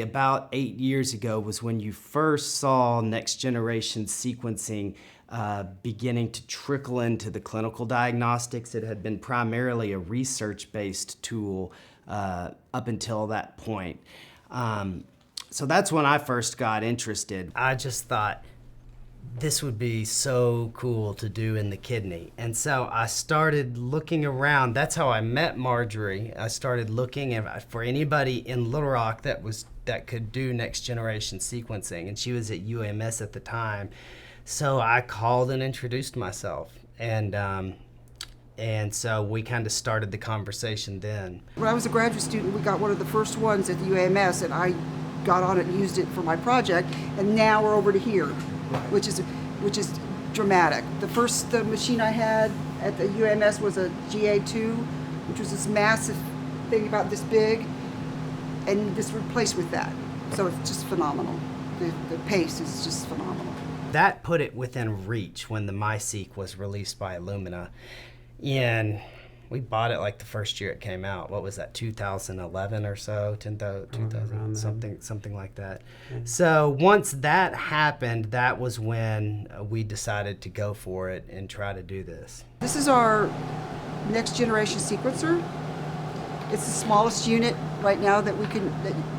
About 8 years ago was when you first saw next generation sequencing beginning to trickle into the clinical diagnostics. It had been primarily a research-based tool up until that point. So that's when I first got interested. I just thought, this would be so cool to do in the kidney. And so I started looking around. That's how I met Marjorie. I started looking for anybody in Little Rock that could do next generation sequencing. And she was at UAMS at the time. So I called and introduced myself. And so we kind of started the conversation then. When I was a graduate student, we got one of the first ones at the UAMS, and I got on it and used it for my project. And now we're over to here. Which is dramatic. The machine I had at the UMS was a GA2, which was this massive thing about this big, and this replaced with that. So it's just phenomenal. The pace is just phenomenal. That put it within reach when the MySeq was released by Illumina, and we bought it like the first year it came out. What was that, 2011 or so? 2000, something like that. Yeah. So once that happened, that was when we decided to go for it and try to do this. This is our next generation sequencer. It's the smallest unit right now that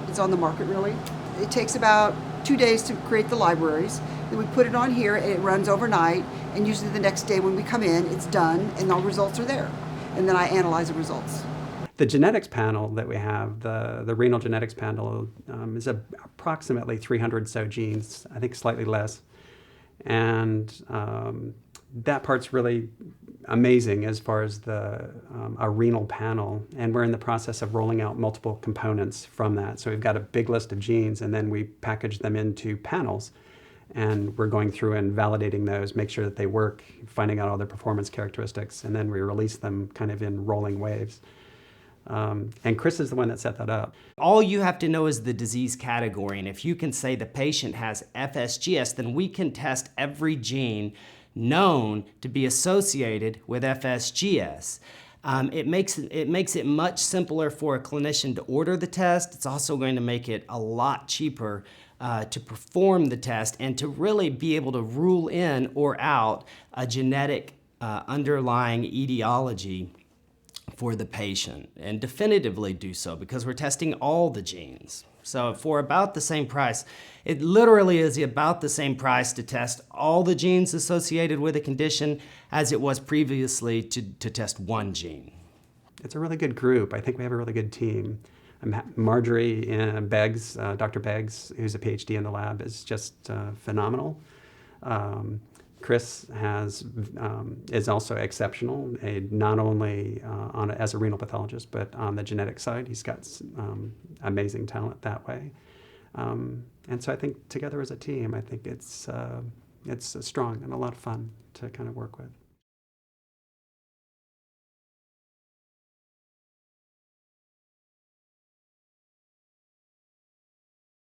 it's on the market really. It takes about 2 days to create the libraries. Then we put it on here and it runs overnight, and usually the next day when we come in, it's done and all results are there. And then I analyze the results. The genetics panel that we have, the renal genetics panel, is approximately 300 so genes, I think slightly less. And that part's really amazing as far as a renal panel. And we're in the process of rolling out multiple components from that. So we've got a big list of genes, and then we package them into panels. And we're going through and validating those, make sure that they work, finding out all their performance characteristics, and then we release them kind of in rolling waves. And Chris is the one that set that up. All you have to know is the disease category, and if you can say the patient has FSGS, then we can test every gene known to be associated with FSGS. It makes it much simpler for a clinician to order the test. It's also going to make it a lot cheaper to perform the test and to really be able to rule in or out a genetic underlying etiology for the patient, and definitively do so because we're testing all the genes. So for about the same price, it literally is about the same price to test all the genes associated with a condition as it was previously to test one gene. It's a really good group. I think we have a really good team. Marjorie Beggs, Dr. Beggs, who's a PhD in the lab, is just phenomenal. Chris is also exceptional, not only as a renal pathologist, but on the genetic side. He's got amazing talent that way. And so I think together as a team, I think it's strong and a lot of fun to kind of work with.